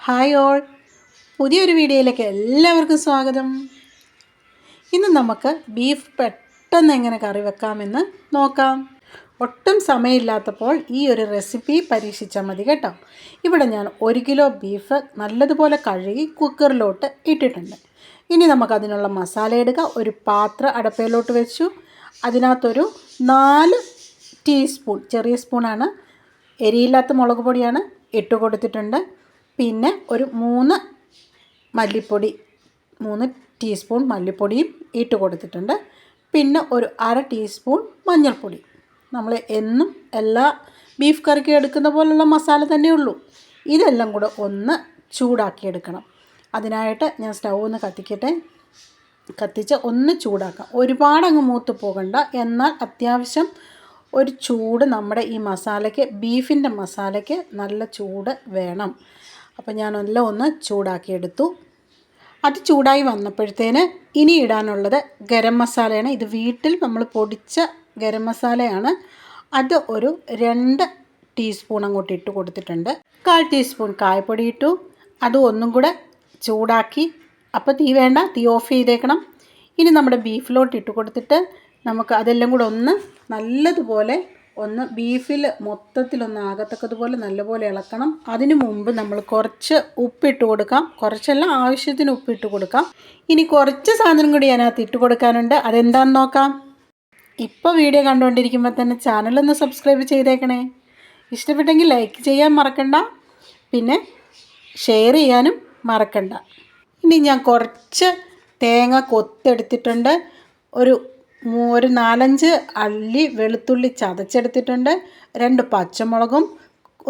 Hi all, പുതിയൊരു വീഡിയോയിലേക്ക് എല്ലാവർക്കും സ്വാഗതം. ഇന്ന് നമുക്ക് ബീഫ് പെട്ടെന്ന് എങ്ങനെ കറി വെക്കാമെന്ന് നോക്കാം. ഒട്ടും സമയമില്ലാത്തപ്പോൾ ഈ ഒരു റെസിപ്പി പരീക്ഷിച്ചാൽ മതി കേട്ടോ. ഇവിടെ ഞാൻ 1 കിലോ ബീഫ് നല്ലതുപോലെ കഴുകി കുക്കറിലോട്ട് ഇട്ടിട്ടുണ്ട്. ഇനി നമുക്കതിനുള്ള മസാല എടുക്കുക. ഒരു പാത്രം അടപ്പയിലോട്ട് വെച്ചു. അതിനകത്തൊരു 4 ടീസ്പൂൺ, ചെറിയ സ്പൂണാണ്, എരിയില്ലാത്ത മുളക് പൊടിയാണ് ഇട്ട് കൊടുത്തിട്ടുണ്ട്. പിന്നെ ഒരു 3 മല്ലിപ്പൊടി, 3 ടീസ്പൂൺ മല്ലിപ്പൊടിയും ഇട്ട് കൊടുത്തിട്ടുണ്ട്. പിന്നെ ഒരു 1/2 ടീസ്പൂൺ മഞ്ഞൾപ്പൊടി. നമ്മൾ എന്നും എല്ലാ ബീഫ് കറിക്ക് എടുക്കുന്ന പോലുള്ള മസാല തന്നെയുള്ളൂ. ഇതെല്ലാം കൂടെ ഒന്ന് ചൂടാക്കിയെടുക്കണം. അതിനായിട്ട് ഞാൻ സ്റ്റൗ ഒന്ന് കത്തിച്ച് ഒന്ന് ചൂടാക്കാം. ഒരുപാടങ്ങ് മൂത്ത് പോകണ്ട, എന്നാൽ അത്യാവശ്യം ഒരു ചൂട് നമ്മുടെ ഈ മസാലയ്ക്ക്, ബീഫിൻ്റെ മസാലയ്ക്ക് നല്ല ചൂട് വേണം. അപ്പോൾ ഞാനെല്ലാം ഒന്ന് ചൂടാക്കിയെടുത്തു. അത് ചൂടായി വന്നപ്പോഴത്തേന് ഇനി ഇടാനുള്ളത് ഗരം മസാലയാണ്. ഇത് വീട്ടിൽ നമ്മൾ പൊടിച്ച ഗരം മസാലയാണ്. അത് ഒരു 2 ടീസ്പൂൺ അങ്ങോട്ട് ഇട്ട് കൊടുത്തിട്ടുണ്ട്. 1/4 ടീസ്പൂൺ കായപ്പൊടി ഇട്ടു. അത് ഒന്നും കൂടെ ചൂടാക്കി. അപ്പോൾ തീ വേണ്ട, തീ ഓഫ് ചെയ്തേക്കണം. ഇനി നമ്മുടെ ബീഫിലോട്ട് ഇട്ട് കൊടുത്തിട്ട് നമുക്ക് അതെല്ലാം കൂടെ ഒന്ന് നല്ലതുപോലെ ബീഫിൽ മൊത്തത്തിലൊന്ന് ആകത്തക്കതുപോലെ നല്ലപോലെ ഇളക്കണം. അതിനു മുമ്പ് നമ്മൾ കുറച്ച് ഉപ്പിട്ട് കൊടുക്കാം. കുറച്ചല്ല, ആവശ്യത്തിന് ഉപ്പിട്ട് കൊടുക്കാം. ഇനി കുറച്ച് സാധനം കൂടി അതിനകത്ത് ഇട്ട് കൊടുക്കാനുണ്ട്. അതെന്താണെന്ന് നോക്കാം. ഇപ്പോൾ വീഡിയോ കണ്ടുകൊണ്ടിരിക്കുമ്പോൾ തന്നെ ചാനലൊന്ന് സബ്സ്ക്രൈബ് ചെയ്തേക്കണേ. ഇഷ്ടപ്പെട്ടെങ്കിൽ ലൈക്ക് ചെയ്യാൻ മറക്കണ്ട, പിന്നെ ഷെയർ ചെയ്യാനും മറക്കണ്ട. ഇനി ഞാൻ കുറച്ച് തേങ്ങ കൊത്തെടുത്തിട്ടുണ്ട്. ഒരു 4-5 അല്ലി വെളുത്തുള്ളി ചതച്ചെടുത്തിട്ടുണ്ട്. 2 പച്ചമുളകും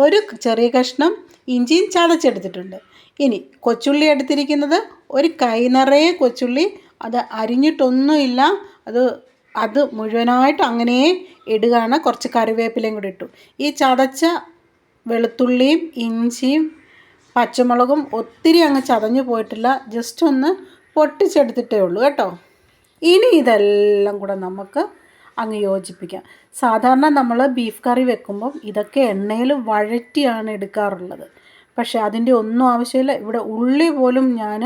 1 ചെറിയ കഷ്ണം ഇഞ്ചിയും ചതച്ചെടുത്തിട്ടുണ്ട്. ഇനി കൊച്ചുള്ളി എടുത്തിരിക്കുന്നത് ഒരു കൈ നിറയെ കൊച്ചുള്ളി. അത് അരിഞ്ഞിട്ടൊന്നുമില്ല, അത് മുഴുവനായിട്ട് അങ്ങനെ ഇടുകയാണ്. കുറച്ച് കറിവേപ്പിലയും കൂടി ഇട്ടു. ഈ ചതച്ച വെളുത്തുള്ളിയും ഇഞ്ചിയും പച്ചമുളകും ഒത്തിരി അങ്ങ് ചതഞ്ഞു പോയിട്ടില്ല, ജസ്റ്റ് ഒന്ന് പൊട്ടിച്ചെടുത്തിട്ടേ ഉള്ളൂ കേട്ടോ. ഇനി ഇതെല്ലാം കൂടെ നമുക്ക് അങ്ങ് യോജിപ്പിക്കാം. സാധാരണ നമ്മൾ ബീഫ് കറി വെക്കുമ്പം ഇതൊക്കെ എണ്ണയിൽ വഴറ്റിയാണ് എടുക്കാറുള്ളത്. പക്ഷേ അതിൻ്റെ ഒന്നും ആവശ്യമില്ല. ഇവിടെ ഉള്ളി പോലും ഞാൻ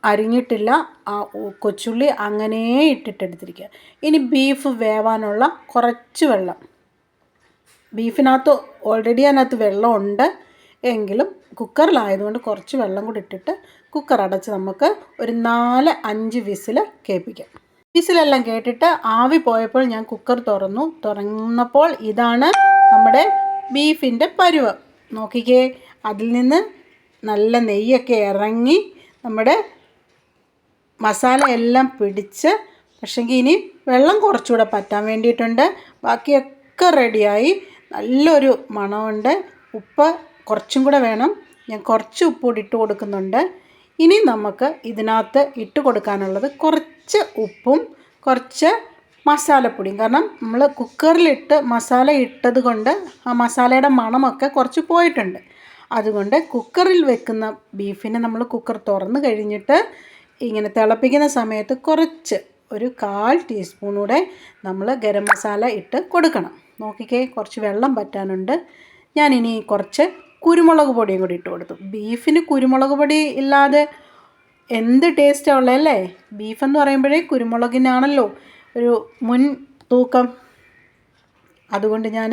അരിഞ്ഞിട്ടില്ല, ആ കൊച്ചുള്ളി അങ്ങനെ ഇട്ടിട്ടെടുത്തിരിക്കുക. ഇനി ബീഫ് വേവാനുള്ള കുറച്ച് വെള്ളം, ബീഫിനകത്ത് ഓൾറെഡി അതിനകത്ത് വെള്ളമുണ്ട്, എങ്കിലും കുക്കറിലായതുകൊണ്ട് കുറച്ച് വെള്ളം കൂടി ഇട്ടിട്ട് കുക്കർ അടച്ച് നമുക്ക് ഒരു 4-5 വിസിൽ കേൾപ്പിക്കാം. വിസിലെല്ലാം കേട്ടിട്ട് ആവി പോയപ്പോൾ ഞാൻ കുക്കർ തുറന്നപ്പോൾ ഇതാണ് നമ്മുടെ ബീഫിൻ്റെ പരുവം. നോക്കിക്കേ, അതിൽ നിന്ന് നല്ല നെയ്യൊക്കെ ഇറങ്ങി നമ്മുടെ മസാല എല്ലാം പിടിച്ച്. പക്ഷെങ്കിൽ ഇനി വെള്ളം കുറച്ചുകൂടെ പറ്റാൻ വേണ്ടിയിട്ടുണ്ട്. ബാക്കിയൊക്കെ റെഡിയായി, നല്ലൊരു മണമുണ്ട്. ഉപ്പ് കുറച്ചും കൂടെ വേണം. ഞാൻ കുറച്ച് ഉപ്പ് കൂടി ഇട്ട് കൊടുക്കുന്നുണ്ട്. ഇനി നമുക്ക് ഇതിനകത്ത് ഇട്ട് കൊടുക്കാനുള്ളത് കുറച്ച് ഉപ്പും കുറച്ച് മസാലപ്പൊടിയും. കാരണം നമ്മൾ കുക്കറിലിട്ട് മസാല ഇട്ടത് കൊണ്ട് ആ മസാലയുടെ മണമൊക്കെ കുറച്ച് പോയിട്ടുണ്ട്. അതുകൊണ്ട് കുക്കറിൽ വെക്കുന്ന ബീഫിനെ നമ്മൾ കുക്കർ തുറന്ന് കഴിഞ്ഞിട്ട് ഇങ്ങനെ തിളപ്പിക്കുന്ന സമയത്ത് കുറച്ച് ഒരു 1/4 ടീസ്പൂൺ കൂടെ നമ്മൾ ഗരം മസാല ഇട്ട് കൊടുക്കണം. നോക്കിക്കേ, കുറച്ച് വെള്ളം പറ്റാനുണ്ട്. ഞാനിനി കുറച്ച് കുരുമുളക് പൊടിയും കൂടി ഇട്ട് കൊടുത്തു. ബീഫിന് കുരുമുളക് പൊടി ഇല്ലാതെ എന്ത് ടേസ്റ്റാണ് ഉള്ളതല്ലേ. ബീഫെന്ന് പറയുമ്പോഴേ കുരുമുളകിനാണല്ലോ ഒരു മുൻ തൂക്കം. അതുകൊണ്ട് ഞാൻ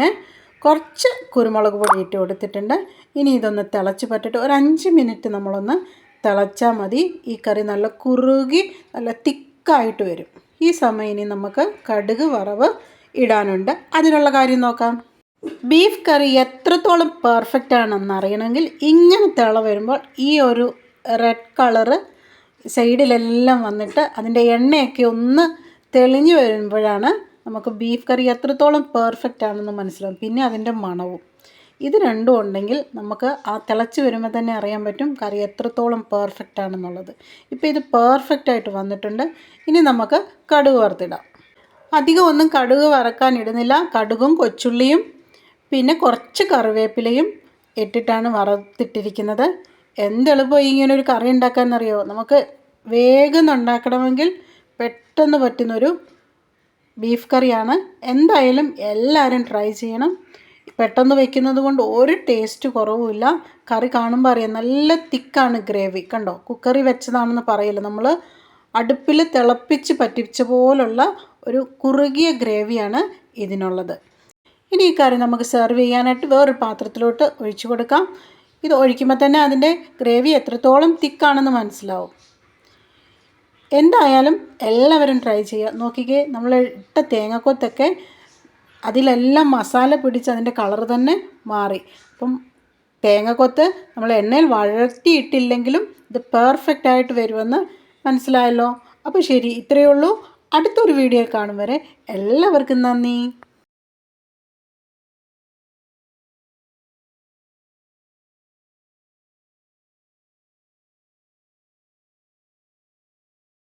കുറച്ച് കുരുമുളക് പൊടി ഇട്ട് കൊടുത്തിട്ടുണ്ട്. ഇനി ഇതൊന്ന് തിളച്ച് പറ്റിട്ട് ഒരു 5 മിനിറ്റ് നമ്മളൊന്ന് തിളച്ചാൽ മതി. ഈ കറി നല്ല കുറുകി നല്ല തിക്കായിട്ട് വരും. ഈ സമയം ഇനി നമുക്ക് കടുക് വറവ് ഇടാനുണ്ട്. അതിനുള്ള കാര്യം നോക്കാം. ബീഫ് കറി എത്രത്തോളം പെർഫെക്റ്റ് ആണെന്ന് അറിയണമെങ്കിൽ ഇങ്ങനെ തിള വരുമ്പോൾ ഈ ഒരു റെഡ് കളറ് സൈഡിലെല്ലാം വന്നിട്ട് അതിൻ്റെ എണ്ണയൊക്കെ ഒന്ന് തെളിഞ്ഞു വരുമ്പോഴാണ് നമുക്ക് ബീഫ് കറി എത്രത്തോളം പെർഫെക്റ്റ് ആണെന്ന് മനസ്സിലാവും. പിന്നെ അതിൻ്റെ മണവും, ഇത് രണ്ടും ഉണ്ടെങ്കിൽ നമുക്ക് ആ തിളച്ച് വരുമ്പോൾ തന്നെ അറിയാൻ പറ്റും കറി എത്രത്തോളം പെർഫെക്റ്റ് ആണെന്നുള്ളത്. ഇപ്പോൾ ഇത് പെർഫെക്റ്റായിട്ട് വന്നിട്ടുണ്ട്. ഇനി നമുക്ക് കടുക് വറുത്തിടാം. അധികം ഒന്നും കടുക് വറക്കാൻ ഇടുന്നില്ല. കടുകും കൊച്ചുള്ളിയും പിന്നെ കുറച്ച് കറിവേപ്പിലയും ഇട്ടിട്ടാണ് വറുത്തിട്ടിരിക്കുന്നത്. എന്തെളുപ്പം ഇങ്ങനൊരു കറി ഉണ്ടാക്കാമെന്നറിയോ. നമുക്ക് വേഗം ഉണ്ടാക്കണമെങ്കിൽ പെട്ടെന്ന് പറ്റുന്നൊരു ബീഫ് കറിയാണ്. എന്തായാലും എല്ലാവരും ട്രൈ ചെയ്യണം. പെട്ടെന്ന് വെക്കുന്നത് കൊണ്ട് ഒരു ടേസ്റ്റ് കുറവുമില്ല. കറി കാണുമ്പോൾ അറിയാം നല്ല തിക്കാണ് ഗ്രേവി. കണ്ടോ, കുക്കറിൽ വെച്ചതാണെന്ന് പറയില്ല, നമ്മൾ അടുപ്പിൽ തിളപ്പിച്ച് പറ്റിച്ച പോലുള്ള ഒരു കുറുകിയ ഗ്രേവിയാണ് ഇതിനുള്ളത്. ഇനി ഈ കറി നമുക്ക് സെർവ് ചെയ്യാനായിട്ട് വേറൊരു പാത്രത്തിലോട്ട് ഒഴിച്ചു കൊടുക്കാം. ഇത് ഒഴിക്കുമ്പോൾ തന്നെ അതിൻ്റെ ഗ്രേവി എത്രത്തോളം തിക്കാണെന്ന് മനസ്സിലാവും. എന്തായാലും എല്ലാവരും ട്രൈ ചെയ്യുക. നോക്കിക്കേ, നമ്മൾ ഇട്ട തേങ്ങക്കൊത്തൊക്കെ അതിലെല്ലാം മസാല പിടിച്ച് അതിൻ്റെ കളർ തന്നെ മാറി. അപ്പം തേങ്ങക്കൊത്ത് നമ്മൾ എണ്ണയിൽ വഴറ്റിയിട്ടില്ലെങ്കിലും ഇത് പെർഫെക്റ്റ് ആയിട്ട് വരുമെന്ന് മനസ്സിലായല്ലോ. അപ്പോൾ ശരി, ഇത്രയേ ഉള്ളൂ. അടുത്തൊരു വീഡിയോ കാണും വരെ എല്ലാവർക്കും നന്ദി.